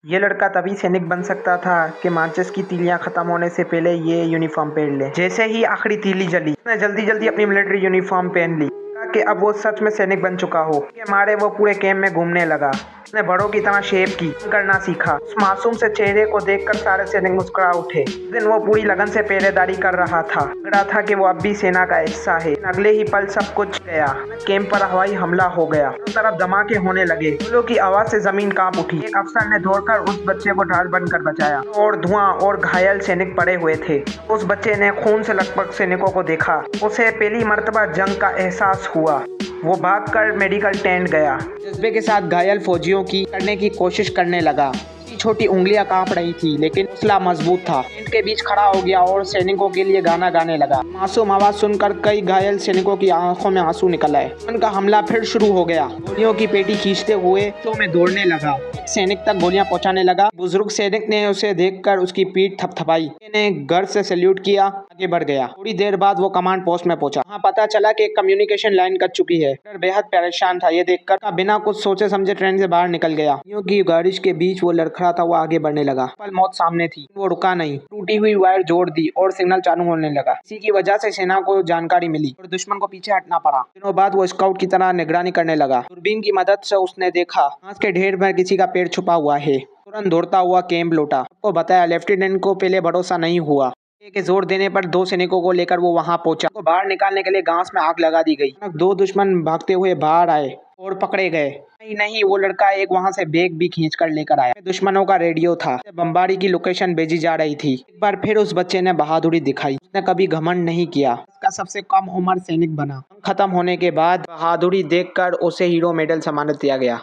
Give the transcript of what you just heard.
ये लड़का तभी सैनिक बन सकता था कि माचिस की तीलियां खत्म होने से पहले ये यूनिफॉर्म पहन ले। जैसे ही आखिरी तीली जली, उसने जल्दी जल्दी अपनी मिलिट्री यूनिफॉर्म पहन ली कि अब वो सच में सैनिक बन चुका हो। के मारे वो पूरे कैंप में घूमने लगा। उसने बड़ों की तरह शेप की करना सीखा। उस मासूम से चेहरे को देखकर सारे सैनिक मुस्कुरा उठे। उस दिन वो पूरी लगन से पहरेदारी कर रहा था। लग रहा था कि वो अब भी सेना का हिस्सा है। अगले ही पल सब कुछ गया। कैंप पर हवाई हमला हो गया। हर तरफ धमाके होने लगे। गोलियों की आवाज से जमीन कांप उठी। एक अफसर ने दौड़कर उस बच्चे को ढाल बनकर बचाया और धुआं और घायल सैनिक पड़े हुए थे। उस बच्चे ने खून से लथपथ सैनिकों को देखा। उसे पहली मर्तबा जंग का एहसास हुआ। वो भागकर मेडिकल टेंट गया। जज्बे के साथ घायल फौजियों की करने की कोशिश करने लगा। छोटी उंगलियां कांप रही थी, लेकिन हौसला मजबूत था। टेंट के बीच खड़ा हो गया और सैनिकों के लिए गाना गाने लगा। मासूम आवाज सुनकर कई घायल सैनिकों की आंखों में आंसू निकल आए। उनका हमला फिर शुरू हो गया। गोलियों की पेटी खींचते हुए तो में दौड़ने लगा। सैनिक तक गोलियां पहुंचाने लगा। बुजुर्ग सैनिक ने उसे देखकर उसकी पीठ थपथपाई। ने घर से सैल्यूट किया, आगे बढ़ गया। थोड़ी देर बाद वो कमांड पोस्ट में पहुंचा। वहाँ पता चला कि कम्युनिकेशन लाइन कट चुकी है। बेहद परेशान था। ये देखकर बिना कुछ सोचे समझे ट्रेन से बाहर निकल गया। क्योंकि बारिश के बीच वो लड़खड़ा था, वो आगे बढ़ने लगा। पल मौत सामने थी, वो रुका नहीं। टूटी हुई वायर जोड़ दी और सिग्नल चालू होने लगा। इसी की वजह से सेना को जानकारी मिली और दुश्मन को पीछे हटना पड़ा। दिनों बाद वो स्काउट की तरह निगरानी करने लगा। दूरबीन की मदद से उसने देखा घास के ढेर में किसी का पैर छुपा हुआ है। तुरंत दौड़ता हुआ कैंप लौटा। सबको बताया। लेफ्टिनेंट को पहले भरोसा नहीं हुआ के जोर देने पर दो सैनिकों को लेकर वो वहां पहुंचा। तो बाहर निकालने के लिए घास में आग लगा दी गई। दो दुश्मन भागते हुए बाहर आए और पकड़े गए। नहीं, वो लड़का एक वहां से बैग भी खींच कर लेकर आया। दुश्मनों का रेडियो था। बमबारी की लोकेशन भेजी जा रही थी। एक बार फिर उस बच्चे ने बहादुरी दिखाई। उसने कभी घमंड नहीं किया। उसका सबसे कम उम्र सैनिक बना। खत्म होने के बाद बहादुरी देखकर उसे हीरो मेडल सम्मानित किया गया।